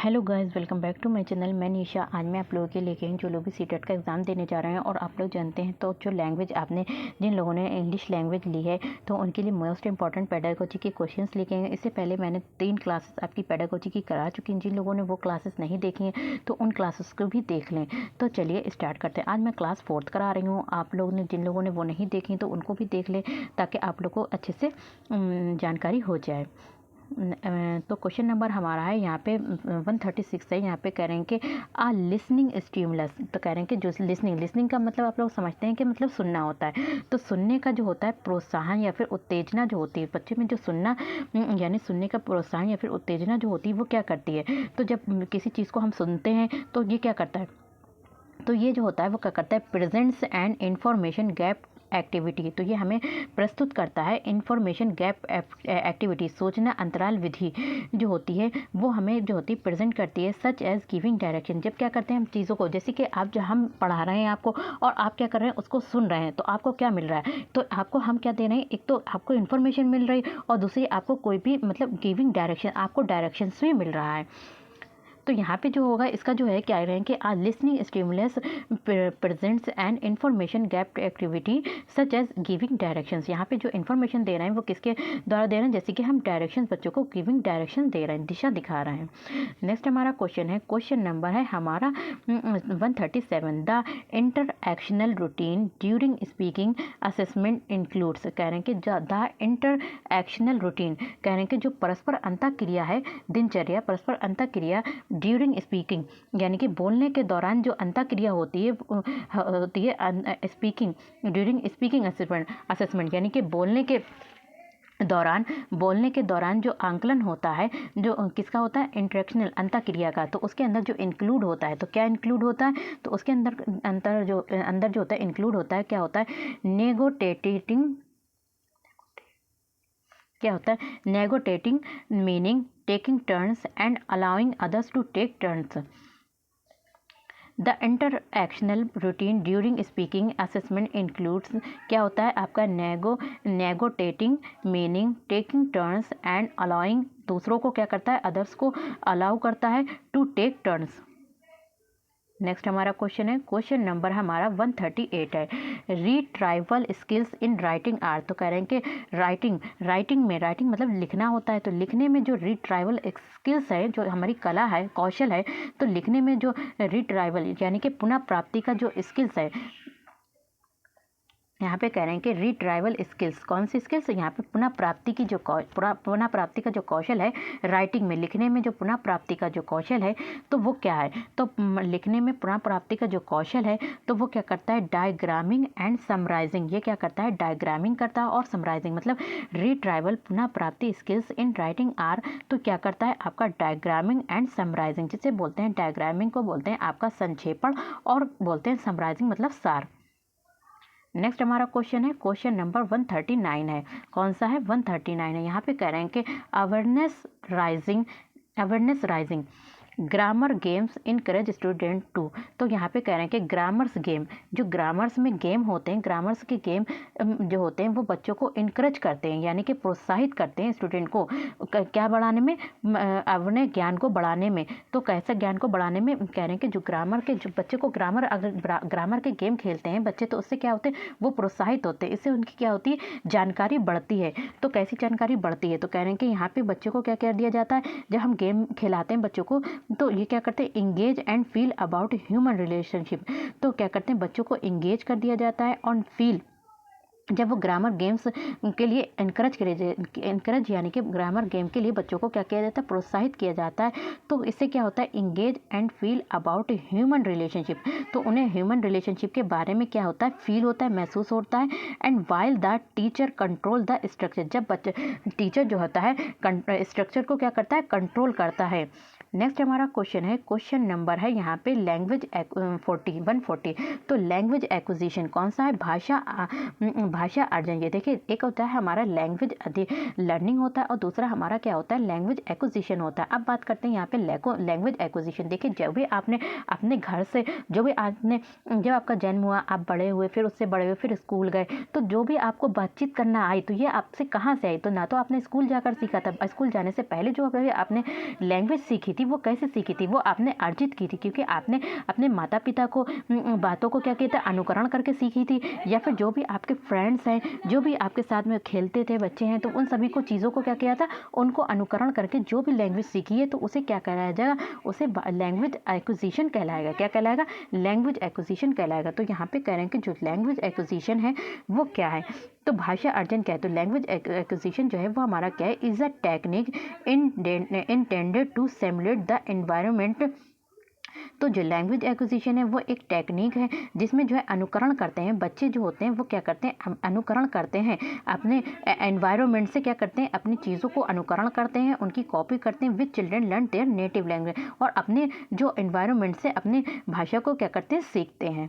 Hello guys, welcome back to my channel. मैं निशा। आज मैं आप लोगों के लेके आई जो लोग भी सीटेट का एग्ज़ाम देने जा रहे हैं। और आप लोग जानते हैं तो जो लैंग्वेज आपने जिन लोगों ने इंग्लिश लैंग्वेज ली है तो उनके लिए मोस्ट इंपॉर्टेंट पेडागोजी के क्वेश्चंस लेके आए। इससे पहले मैंने 3 क्लासेस आपकी पेडागोजी की करा चुकी हैं। जिन लोगों ने वो क्लासेस नहीं देखी हैं तो उन क्लासेस को भी देख लें। तो चलिए स्टार्ट करते हैं। आज मैं क्लास 4th करा रही हूँ। आप लोग ने जिन लोगों ने वो नहीं देखी तो उनको भी देख लें ताकि आप लोग को अच्छे से जानकारी हो जाए। तो क्वेश्चन नंबर हमारा है यहाँ पे 136 है। यहाँ पे कह रहे हैं कि आ लिसनिंग स्टिमुलस। तो कह रहे हैं कि जो लिसनिंग का मतलब आप लोग समझते हैं कि मतलब सुनना होता है। तो सुनने का जो होता है प्रोत्साहन या फिर उत्तेजना जो होती है बच्चे में, जो सुनना यानी सुनने का प्रोत्साहन या फिर उत्तेजना जो होती है वो क्या करती है। तो जब किसी चीज़ को हम सुनते हैं तो ये क्या करता है, तो ये जो होता है वो क्या करता है, presents and information gap activity. तो ये हमें प्रस्तुत करता है इंफॉर्मेशन गैप एक्टिविटी, सूचना अंतराल विधि जो होती है वो हमें जो होती है प्रेजेंट करती है, सच एज गिविंग डायरेक्शन। जब क्या करते हैं हम चीज़ों को, जैसे कि आप जो हम पढ़ा रहे हैं आपको और आप क्या कर रहे हैं उसको सुन रहे हैं, तो आपको क्या मिल रहा है, तो आपको हम क्या दे रहे हैं, एक तो आपको इन्फॉर्मेशन मिल रही है और दूसरी आपको कोई भी मतलब गिविंग डायरेक्शन, आपको डायरेक्शंस भी मिल रहा है। तो यहाँ पे जो होगा इसका जो है क्या है कि a listening stimulus presents and information gap activity such as giving directions. यहाँ पे जो इन्फॉर्मेशन दे रहे हैं वो किसके द्वारा दे रहे हैं, जैसे कि हम डायरेक्शंस बच्चों को गिविंग डायरेक्शन दे रहे हैं, दिशा दिखा रहे हैं। नेक्स्ट हमारा क्वेश्चन है, क्वेश्चन नंबर है हमारा 137। The interactional routine during speaking assessment includes. कह रहे हैं कि द इंटरएक्शनल रूटीन, कह रहे हैं कि जो परस्पर अंतःक्रिया है, दिनचर्या परस्पर अंतःक्रिया ड्यूरिंग स्पीकिंग, यानी कि बोलने के दौरान जो अंतःक्रिया होती है स्पीकिंग ड्यूरिंग स्पीकिंग असेसमेंट, यानी कि बोलने के दौरान जो आंकलन होता है, जो किसका होता है, इंटरेक्शनल अंतःक्रिया का, तो उसके अंदर जो इंक्लूड होता है, तो क्या इंक्लूड होता है, तो उसके अंदर जो होता है इंक्लूड होता है, क्या होता है, नेगोटिएटिंग, क्या होता है, negotiating meaning taking turns and allowing others to take turns. The interactional routine during speaking assessment includes, क्या होता है आपका, negotiating meaning taking turns and allowing, दूसरों को क्या करता है, अदर्स को अलाउ करता है टू टेक टर्न्स। नेक्स्ट हमारा क्वेश्चन है, क्वेश्चन नंबर हमारा 138 है। रीट्राइवल स्किल्स इन राइटिंग आर। तो कह रहे हैं कि राइटिंग मतलब लिखना होता है, तो लिखने में जो रीट्राइवल स्किल्स है, जो हमारी कला है, कौशल है, तो लिखने में जो रीट्राइवल यानी कि पुनः प्राप्ति का जो स्किल्स है, यहाँ पे कह रहे हैं कि रीट्राइवल स्किल्स, कौन सी स्किल्स, यहाँ पे पुनः प्राप्ति का जो कौशल है, राइटिंग में लिखने में जो पुनः प्राप्ति का जो कौशल है तो वो क्या है, तो लिखने में पुनः प्राप्ति का जो कौशल है तो वो क्या करता है, डायग्रामिंग एंड समराइजिंग। ये क्या करता है, डायग्रामिंग करता है और समराइजिंग, मतलब रीट्राइवल पुनः प्राप्ति स्किल्स इन राइटिंग आर, तो क्या करता है आपका डायग्रामिंग एंड समराइजिंग, जिसे बोलते हैं, डायग्रामिंग को बोलते हैं आपका संक्षेपण और बोलते हैं समराइजिंग मतलब सार। नेक्स्ट हमारा क्वेश्चन है, क्वेश्चन नंबर 139 है। कौन सा है, 139 है। यहाँ पे कह रहे हैं कि awareness raising grammar games encourage student to. तो यहाँ पे कह रहे हैं कि ग्रामर्स गेम, जो ग्रामर्स में गेम होते हैं, ग्रामर्स के गेम जो होते हैं वो बच्चों को इनकरेज करते हैं, यानी कि प्रोत्साहित करते हैं स्टूडेंट को क्या बढ़ाने में, अपने ज्ञान को बढ़ाने में। तो कैसा ज्ञान को बढ़ाने में, कह रहे हैं कि जो बच्चे को ग्रामर के गेम खेलते हैं बच्चे, तो उससे क्या होते हैं, वो प्रोत्साहित होते हैं, इससे उनकी क्या होती है, जानकारी बढ़ती है। तो कैसी जानकारी बढ़ती है, तो कह रहे हैं कि यहाँ पे बच्चों को क्या कर दिया जाता है, जब हम गेम खिलाते हैं बच्चों को तो ये क्या करते हैं, engage and feel about human relationship. तो क्या करते हैं, बच्चों को इंगेज कर दिया जाता है और फील, जब वो ग्रामर गेम्स के लिए इनकरेज यानी कि ग्रामर गेम के लिए बच्चों को क्या किया जाता है, प्रोत्साहित किया जाता है। तो इससे क्या होता है, engage and feel about human relationship. तो उन्हें ह्यूमन रिलेशनशिप के बारे में क्या होता है, फील होता है, महसूस होता है। And while the teacher control the structure, जब टीचर जो होता है स्ट्रक्चर को क्या करता है, कंट्रोल करता है। नेक्स्ट हमारा क्वेश्चन है, क्वेश्चन नंबर है यहाँ पे लैंग्वेज 140। तो लैंग्वेज एक्विजिशन कौन सा है, भाषा अर्जन। ये देखिए, एक होता है हमारा लैंग्वेज लर्निंग होता है और दूसरा हमारा क्या होता है, लैंग्वेज एक्विजिशन होता है। अब बात करते हैं यहाँ पे लैंग्वेज एक्विजिशन। देखिए, जब भी आपने अपने घर से जब आपका जन्म हुआ, आप बड़े हुए, फिर उससे बड़े हुए, फिर स्कूल गए, तो जो भी आपको बातचीत करना आई तो ये आपसे कहाँ से आई, तो ना तो आपने स्कूल जाकर सीखा था, स्कूल जाने से पहले जो आपने लैंग्वेज सीखी थी थी वो कैसे सीखी थी, वो आपने अर्जित की थी क्योंकि आपने अपने माता पिता को बातों को क्या कहते हैं अनुकरण करके सीखी थी, या फिर जो भी आपके फ्रेंड्स हैं, जो भी आपके साथ में खेलते थे बच्चे हैं, तो उन सभी को चीज़ों को क्या किया था, उनको अनुकरण करके जो भी लैंग्वेज सीखी है तो उसे क्या कहलाया जाएगा, उसे लैंग्वेज एक्विजिशन कहलाएगा। क्या कहलाएगा, लैंग्वेज एक्विजिशन कहलाएगा। तो यहाँ पे कह रहे हैं कि जो लैंग्वेज एक्विजिशन है वो क्या है, तो भाषा अर्जन क्या है, तो लैंग्वेज एक्विजिशन जो है वो हमारा क्या है, is a technique intended to simulate the environment. तो जो लैंग्वेज एक्विजिशन है वो एक टेक्निक है जिसमें जो है अनुकरण करते हैं, बच्चे जो होते हैं वो क्या करते हैं, अनुकरण करते हैं अपने एनवायरनमेंट से, क्या करते हैं अपनी चीज़ों को अनुकरण करते हैं, उनकी कॉपी करते हैं। With children learn their native language, और अपने जो एनवायरनमेंट से अपनी भाषा को क्या करते हैं, सीखते हैं।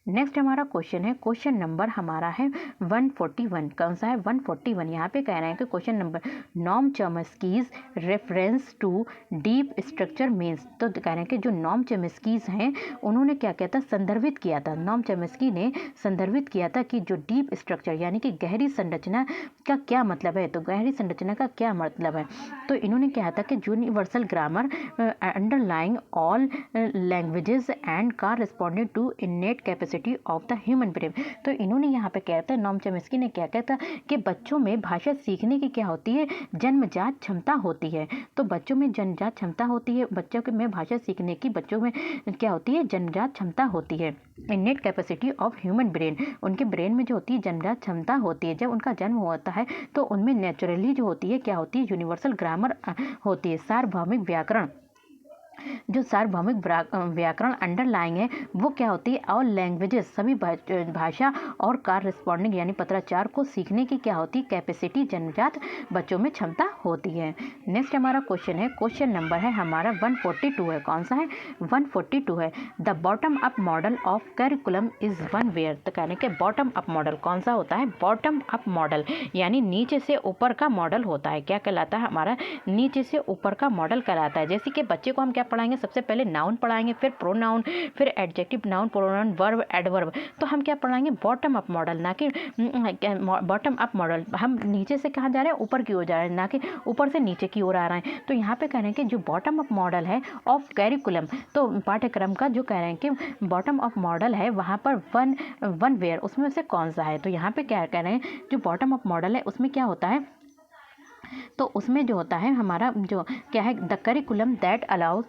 नेक्स्ट हमारा क्वेश्चन है, क्वेश्चन नंबर हमारा है 141। कौन सा है, 141। यहाँ पे कह रहे हैं कि question number Noam Chomsky's reference to deep structure means. तो कह रहे हैं कि जो नॉम चॉम्स्कीज हैं उन्होंने क्या किया था, संदर्भित किया था, नॉम चॉम्स्की ने संदर्भित किया था कि जो डीप स्ट्रक्चर यानी कि गहरी संरचना का क्या मतलब है। तो गहरी संरचना का क्या मतलब है, तो इन्होंने कहा था कि universal grammar underlying all languages and corresponded to innate capacity of the human brain. तो इन्होंने यहाँ पे कहता है, नॉम चॉम्स्की ने क्या कहता कि बच्चों में भाषा सीखने की क्या होती है, जन्मजात क्षमता होती है। तो बच्चों में जन्मजात क्षमता होती है, बच्चों के में भाषा सीखने की बच्चों में क्या होती है, जन्मजात क्षमता होती है। इनेट कैपेसिटी ऑफ ह्यूमन ब्रेन, उनके ब्रेन में जो होती है जन्मजात क्षमता होती है। जब उनका जन्म होता है तो उनमें नेचुरली जो होती है क्या होती है, यूनिवर्सल ग्रामर होती है, सार्वभौमिक व्याकरण। जो सार्वभौमिक व्याकरण अंडरलाइंग है वो क्या होती है, ऑल लैंग्वेजेस सभी भाषा और कारस्पॉन्डिंग यानी पत्राचार को सीखने की क्या होती है, कैपेसिटी जन्मजात बच्चों में क्षमता होती है। नेक्स्ट हमारा क्वेश्चन है, क्वेश्चन नंबर है हमारा 142 है। कौन सा है, 142 है। The bottom up model of curriculum is one where. तो कहने के बॉटम अप मॉडल कौन सा होता है, बॉटम अप मॉडल यानी नीचे से ऊपर का मॉडल होता है। क्या कहलाता है, हमारा नीचे से ऊपर का मॉडल कहलाता है। जैसे कि बच्चे को हम क्या पढ़ाएंगे, सबसे पहले नाउन पढ़ाएंगे, फिर प्रोनाउन, फिर adjective noun, pronoun, verb, adverb. तो हम क्या पढ़ाएंगे, बॉटम अप मॉडल, ना कि बॉटम अप मॉडल। हम नीचे से कहाँ जा रहे हैं, ऊपर की ओर जा रहे हैं, ना कि ऊपर से नीचे की ओर आ रहे हैं। तो यहाँ पे कह रहे हैं कि जो बॉटम अप मॉडल है ऑफ कैरिकुलम, तो पाठ्यक्रम का जो कह रहे हैं कि बॉटम अप मॉडल है वहाँ पर वन वेयर उसमें से कौन सा है। तो यहाँ पे क्या कह रहे हैं, जो बॉटम अप मॉडल है उसमें क्या होता है, तो उसमें जो होता है हमारा जो क्या है, द करिकुलम दैट अलाउज।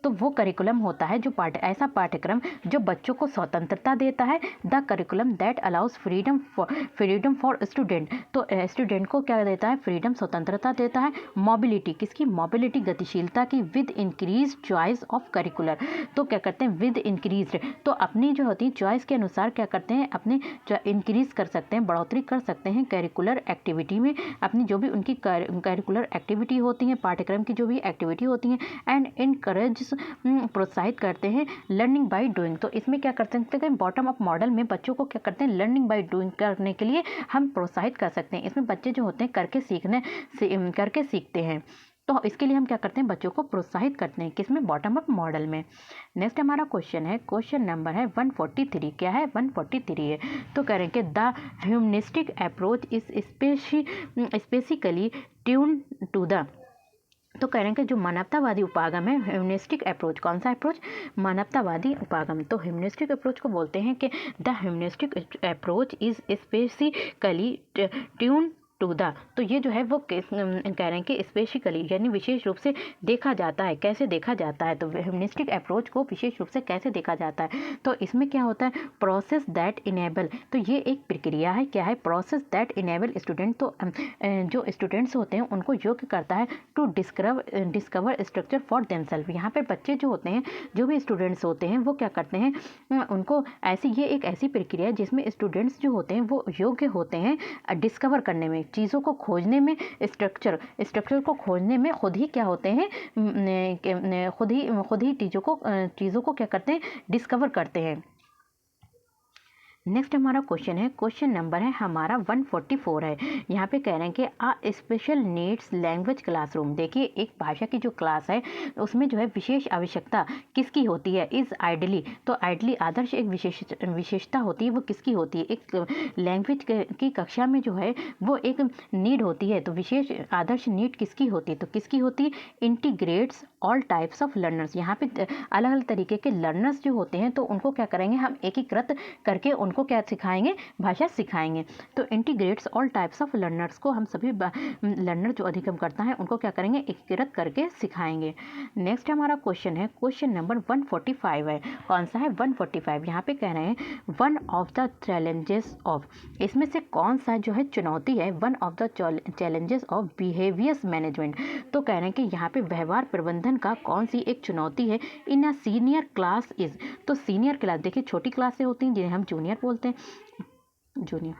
तो वो करिकुलम होता है जो ऐसा पाठ्यक्रम जो बच्चों को स्वतंत्रता देता है। The curriculum that allows freedom for student. तो स्टूडेंट को क्या देता है, फ्रीडम, स्वतंत्रता देता है। मोबिलिटी, किसकी मोबिलिटी, गतिशीलता की। With increase choice of curricular, तो क्या करते हैं, विद इंक्रीज, तो अपनी जो होती है चॉइस के अनुसार क्या करते हैं, अपने इंक्रीज कर सकते हैं, बढ़ोतरी कर सकते हैं करिकुलर एक्टिविटी में, अपनी जो भी उनकी करिकुलर एक्टिविटी होती हैं, पाठ्यक्रम की जो भी एक्टिविटी होती हैं। एंड इनकरेज, प्रोत्साहित करते हैं लर्निंग बाय डूइंग। तो इसमें क्या करते हैं, बॉटम अप मॉडल में बच्चों को क्या करते हैं, लर्निंग बाय डूइंग करने के लिए हम प्रोत्साहित कर सकते हैं। इसमें बच्चे जो होते हैं करके सीखते हैं। तो इसके लिए हम क्या करते हैं, बच्चों को प्रोत्साहित करते हैं, किसमें, बॉटम अप मॉडल में। नेक्स्ट हमारा क्वेश्चन है, क्वेश्चन नंबर है 143। क्या है, 143 है। तो कह रहे हैं कि the humanistic approach is specifically tune to the. तो कह रहे हैं कि जो मानवतावादी उपागम है, ह्यूमनिस्टिक अप्रोच, कौन सा अप्रोच, मानवतावादी उपागम। तो ह्यूमनिस्टिक अप्रोच को बोलते हैं कि the humanistic approach is specifically tune to the. तो ये जो है वो कह रहे हैं कि स्पेसिकली यानी विशेष रूप से देखा जाता है। कैसे देखा जाता है, तो ह्यूमनिस्टिक अप्रोच को विशेष रूप से कैसे देखा जाता है, तो इसमें क्या होता है, प्रोसेस दैट इनेबल। तो ये एक प्रक्रिया है, क्या है, प्रोसेस दैट इनेबल स्टूडेंट। तो जो स्टूडेंट्स होते हैं उनको योग्य करता है to discover structure for themselves. यहाँ पर बच्चे जो होते हैं, जो भी स्टूडेंट्स होते हैं वो क्या करते हैं, उनको ये एक ऐसी प्रक्रिया है जिसमें स्टूडेंट्स जो होते हैं वो योग्य होते हैं डिस्कवर करने में, चीज़ों को खोजने में, स्ट्रक्चर को खोजने में खुद ही क्या होते हैं, खुद ही चीज़ों को क्या करते हैं, डिस्कवर करते हैं। नेक्स्ट हमारा क्वेश्चन है, क्वेश्चन नंबर है हमारा 144 है। यहाँ पे कह रहे हैं कि आ स्पेशल नीड्स लैंग्वेज क्लासरूम। देखिए एक भाषा की जो क्लास है उसमें जो है विशेष आवश्यकता किसकी होती है, इज़ आइडली। तो आइडली आदर्श एक विशेषता होती है, वो किसकी होती है, एक लैंग्वेज की कक्षा में जो है वो एक नीड होती है। तो विशेष आदर्श नीड किसकी होती है, तो किसकी होती है, integrates all types of learners. यहाँ पे अलग अलग तरीके के लर्नर्स जो होते हैं तो उनको क्या करेंगे, हम एकीकृत करके उनको क्या सिखाएंगे, भाषा सिखाएंगे। तो integrates all types of learners को हम सभी लर्नर जो अधिगम करता है उनको क्या करेंगे, एकीकृत करके सिखाएंगे। नेक्स्ट हमारा क्वेश्चन है, क्वेश्चन नंबर 145 है। कौन सा है, 145। यहाँ पे कह रहे हैं one of the challenges of, इसमें से कौन सा जो है चुनौती है, one of the challenges of behaviours management. तो कह रहे हैं कि यहाँ पे व्यवहार प्रबंधन का कौन सी एक चुनौती है इन अ सीनियर क्लास इज। तो सीनियर क्लास, देखिए छोटी क्लासें होती हैं जिन्हें हम जूनियर बोलते हैं, जूनियर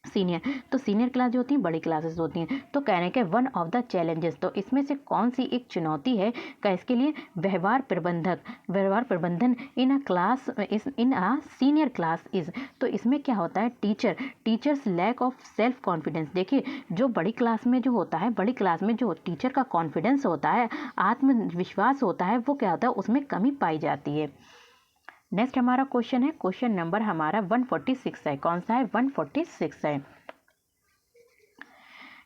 सीनियर। तो सीनियर क्लास जो होती है बड़ी क्लासेस होती हैं। तो कह रहे हैं कि वन ऑफ द चैलेंजेस, तो इसमें से कौन सी एक चुनौती है का इसके लिए, व्यवहार प्रबंधन in a class in a senior class is. तो इसमें क्या होता है, teachers lack of self confidence. देखिए जो बड़ी क्लास में जो होता है, बड़ी क्लास में जो टीचर का कॉन्फिडेंस होता है, आत्मविश्वास होता है, वो क्या होता है, उसमें कमी पाई जाती है। नेक्स्ट हमारा क्वेश्चन है, क्वेश्चन नंबर हमारा 146 है। कौन सा है, 146 है।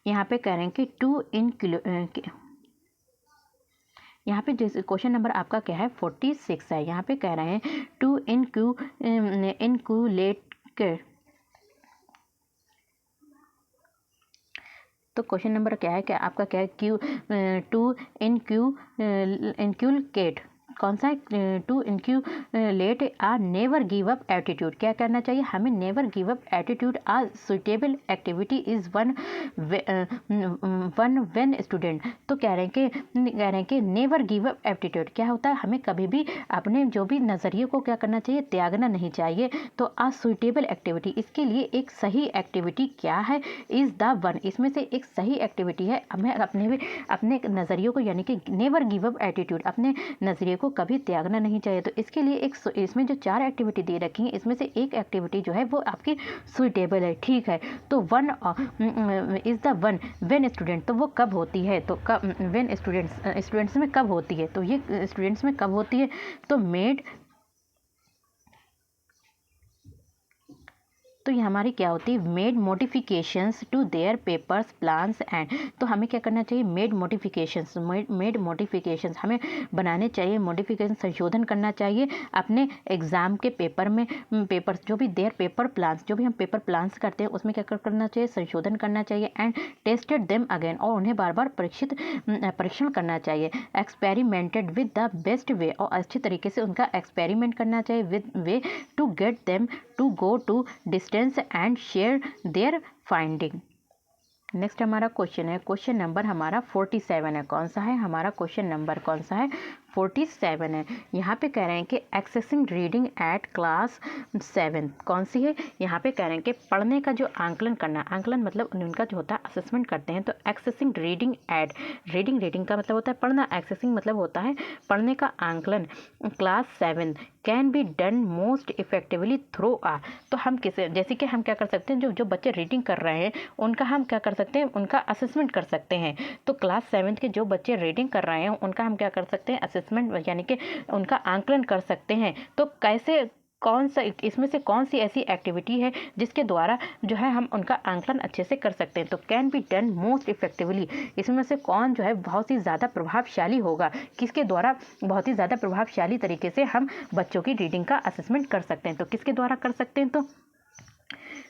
यहाँ पे कह रहे हैं कि यहाँ पे जैसे क्वेश्चन नंबर आपका क्या है, 46 है। यहाँ पे कह रहे हैं टू इनक्यूलेट। तो क्वेश्चन नंबर क्या है, क्या आपका क्या है, टू इनक्यूलकेट। कौन सा है, to inculcate a never give up attitude. क्या करना चाहिए हमें, never give up attitude. A suitable activity is one when student. तो कह रहे हैं कि नेवर गिव अप एटीट्यूड क्या होता है, हमें कभी भी अपने जो भी नज़रिए को क्या करना चाहिए, त्यागना नहीं चाहिए। तो आ सुइटेबल एक्टिविटी, इसके लिए एक सही एक्टिविटी क्या है, इज़ द वन। इसमें से एक सही एक्टिविटी है, हमें अपने नज़रियों को यानी कि नेवर गिव अप एटीट्यूड, अपने नज़रिए को कभी त्यागना नहीं चाहिए। तो इसके लिए एक इसमें जो 4 एक्टिविटी दे रखी हैं, इसमें से एक एक्टिविटी जो है वो आपकी सुइटेबल है, ठीक है। तो one is the one when student, तो वो कब होती है, तो कब, व्हेन स्टूडेंट्स में कब होती है, तो ये स्टूडेंट्स में कब होती है, तो मेड। तो ये हमारी क्या होती है, made modifications to their papers plans and. तो हमें क्या करना चाहिए, मेड मॉडिफिकेशंस हमें बनाने चाहिए, मॉडिफिकेशन संशोधन करना चाहिए अपने एग्ज़ाम के पेपर में, पेपर्स जो भी देयर पेपर प्लान्स, जो भी हम पेपर प्लान्स करते हैं उसमें क्या करना चाहिए, संशोधन करना चाहिए। एंड टेस्टेड देम अगेन, और उन्हें बार बार परीक्षण करना चाहिए। Experimented with the best way, और अच्छे तरीके से उनका एक्सपेरिमेंट करना चाहिए with way to get them to go to distance and share their finding. Next हमारा क्वेश्चन है, क्वेश्चन नंबर हमारा 47 है। कौन सा है हमारा क्वेश्चन नंबर, कौन सा है, 47 है। यहाँ पे कह रहे हैं कि एक्सेसिंग रीडिंग एट क्लास 7 कौन सी है, यहाँ पे कह रहे हैं कि पढ़ने का जो आंकलन करना, आंकलन मतलब उनका जो होता है असेसमेंट करते हैं। तो एक्सेसिंग रीडिंग एट, रीडिंग का मतलब होता है पढ़ना, एक्सेसिंग मतलब होता है पढ़ने का आंकलन, class 7 can be done most effectively through a. तो हम किसे, जैसे कि हम क्या कर सकते हैं, जो बच्चे रीडिंग कर रहे हैं उनका हम क्या कर सकते हैं, उनका असेसमेंट कर सकते हैं। तो क्लास 7 के जो बच्चे रीडिंग कर रहे हैं उनका हम क्या कर सकते हैं, असेसमेंट यानी कि उनका आंकलन कर सकते हैं। तो कैसे, कौन सा, इसमें से कौन सी ऐसी एक्टिविटी है जिसके द्वारा जो है हम उनका आंकलन अच्छे से कर सकते हैं। तो can be done most effectively, इसमें से कौन जो है बहुत ही ज़्यादा प्रभावशाली होगा, किसके द्वारा बहुत ही ज़्यादा प्रभावशाली तरीके से हम बच्चों की रीडिंग का असेसमेंट कर सकते हैं। तो किसके द्वारा कर सकते हैं, तो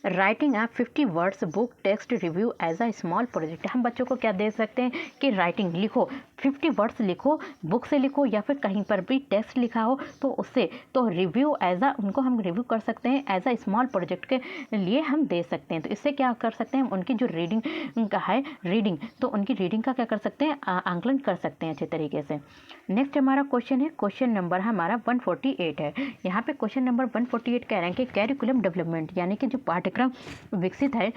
writing a 50 words book text review as a small project. हम बच्चों को क्या दे सकते हैं कि राइटिंग लिखो, 50 वर्ड्स लिखो, बुक से लिखो या फिर कहीं पर भी टेक्स्ट लिखा हो तो उससे, तो रिव्यू एज अ, उनको हम रिव्यू कर सकते हैं एज अ स्मॉल प्रोजेक्ट के लिए हम दे सकते हैं। तो इससे क्या कर सकते हैं, उनकी जो रीडिंग का है, रीडिंग, तो उनकी रीडिंग का क्या कर सकते हैं, आंकलन कर सकते हैं अच्छे तरीके से। नेक्स्ट हमारा क्वेश्चन है, क्वेश्चन नंबर हमारा 148 है। यहाँ पे क्वेश्चन नंबर 148 कह रहे हैं कि कैरिकुलम डेवलपमेंट यानी कि जो पाठ्यक्रम विकसित है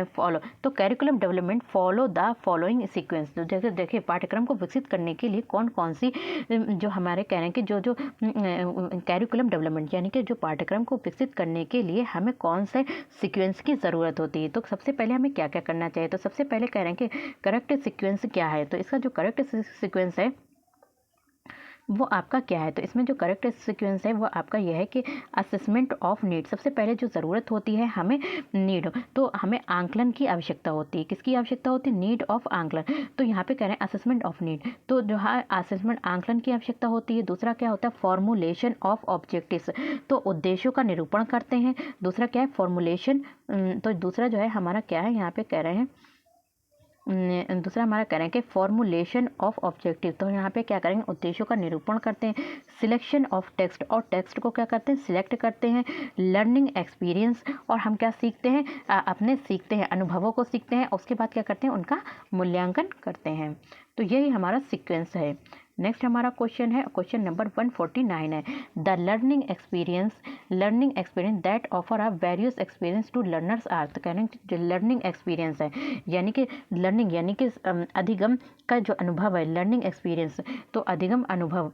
फॉलो, तो curriculum development follow the following sequence. तो जैसे देखिए पाठ्यक्रम को को विकसित करने के लिए कौन कौन सी जो हमारे कह रहे हैं कि जो कैरिकुलम डेवलपमेंट यानी कि जो पाठ्यक्रम को विकसित करने के लिए हमें कौन से सीक्वेंस की ज़रूरत होती है। तो सबसे पहले हमें क्या क्या करना चाहिए। तो सबसे पहले कह रहे हैं कि करेक्ट सीक्वेंस क्या है। तो इसका जो करेक्ट सीक्वेंस है वो आपका क्या है। तो इसमें जो करेक्ट सीक्वेंस है वो आपका यह है कि असेसमेंट ऑफ नीड। सबसे पहले जो ज़रूरत होती है हमें नीड, तो हमें आंकलन की आवश्यकता होती है। किसकी आवश्यकता होती है? नीड ऑफ आंकलन। तो यहाँ पे कह रहे हैं असेसमेंट ऑफ नीड, तो जो है असेसमेंट आंकलन की आवश्यकता होती है। दूसरा क्या होता है? फॉर्मुलेशन ऑफ ऑब्जेक्टिव्स, तो उद्देश्यों का निरूपण करते हैं। दूसरा क्या है? फॉर्मुलेशन। तो दूसरा जो है हमारा क्या है, यहाँ पे कह रहे हैं दूसरा हमारा कह रहे हैं कि फॉर्मुलेशन ऑफ ऑब्जेक्टिव। तो यहाँ पे क्या करेंगे? उद्देश्यों का निरूपण करते हैं। सिलेक्शन ऑफ टेक्स्ट, और टेक्स्ट को क्या करते हैं? सिलेक्ट करते हैं। लर्निंग एक्सपीरियंस, और हम क्या सीखते हैं? अपने सीखते हैं, अनुभवों को सीखते हैं। उसके बाद क्या करते हैं? उनका मूल्यांकन करते हैं। तो यही हमारा सीक्वेंस है। नेक्स्ट हमारा क्वेश्चन है, क्वेश्चन नंबर 149 है, the learning experience that offer a various experience to learners are. तो कह रहे हैं जो लर्निंग एक्सपीरियंस है यानी कि लर्निंग यानी कि अधिगम का जो अनुभव है, लर्निंग एक्सपीरियंस, तो अधिगम अनुभव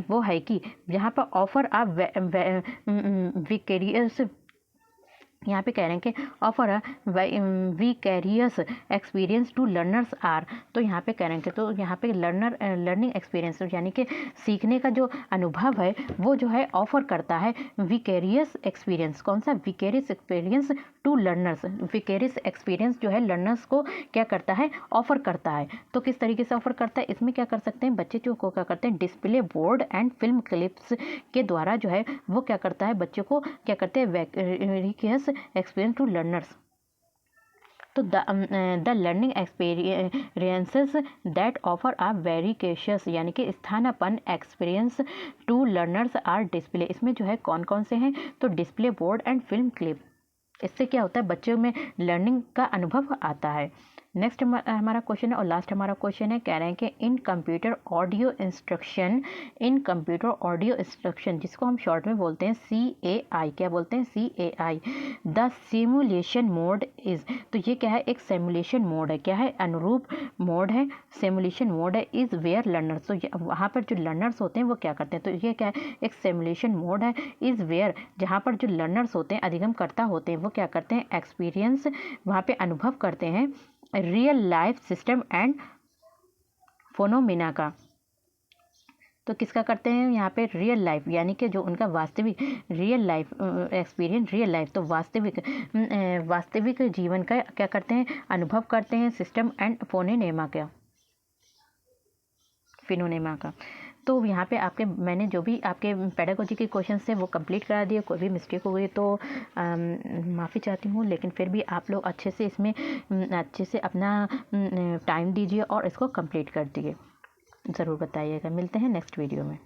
वो है कि जहाँ पर ऑफर अ विकेरियस, यहाँ पे कह रहे हैं कि offer a vicarious experience to learners are. तो यहाँ पे कह रहे हैं कि तो यहाँ पे लर्निंग एक्सपीरियंस यानी कि सीखने का जो अनुभव है वो जो है ऑफर करता है विकेरियस एक्सपीरियंस। कौन सा? Vicarious experience to learners. Vicarious experience जो है लर्नर्स को क्या करता है? ऑफर करता है। तो किस तरीके से ऑफर करता है? इसमें क्या कर सकते हैं बच्चे जो को क्या करते हैं? Display board and film clips के द्वारा जो है वो क्या करता है? बच्चों को क्या करते हैं? Vicarious experience to learners. तो the learning experiences that offer are वेरिकेशियस यानी कि स्थानापन्न experience to learners are display. इसमें जो है कौन कौन से हैं? तो display board and film clip. इससे क्या होता है? बच्चों में लर्निंग का अनुभव आता है। नेक्स्ट हमारा क्वेश्चन है और लास्ट हमारा क्वेश्चन है, कह रहे हैं कि इन कंप्यूटर ऑडियो इंस्ट्रक्शन जिसको हम शॉर्ट में बोलते हैं CAI। क्या बोलते हैं? CAI। The simulation mode is, तो ये क्या है? एक सिमुलेशन मोड है। क्या है? अनुरूप मोड है, सिमुलेशन मोड है। इज वेयर लर्नर्स, तो वहाँ पर जो लर्नर्स होते हैं वो क्या करते हैं? तो ये क्या है? एक सिमुलेशन मोड है। इज वेयर, जहाँ पर जो लर्नर्स होते हैं, अधिगमकर्ता होते हैं, वो क्या करते हैं? एक्सपीरियंस, वहाँ पे अनुभव करते हैं रियल लाइफ सिस्टम एंड फोनोमिना का। तो किसका करते हैं? यहाँ पे रियल लाइफ यानी कि जो उनका वास्तविक real life experience, real life तो वास्तविक जीवन का क्या करते हैं? अनुभव करते हैं सिस्टम एंड फिनोनेमा का। तो यहाँ पे आपके मैंने जो भी आपके पेडागोजी के क्वेश्चन थे वो कंप्लीट करा दिए। कोई भी मिस्टेक हो गई तो माफ़ी चाहती हूँ, लेकिन फिर भी आप लोग अच्छे से इसमें अच्छे से अपना टाइम दीजिए और इसको कंप्लीट कर दिए। ज़रूर बताइएगा। मिलते हैं नेक्स्ट वीडियो में।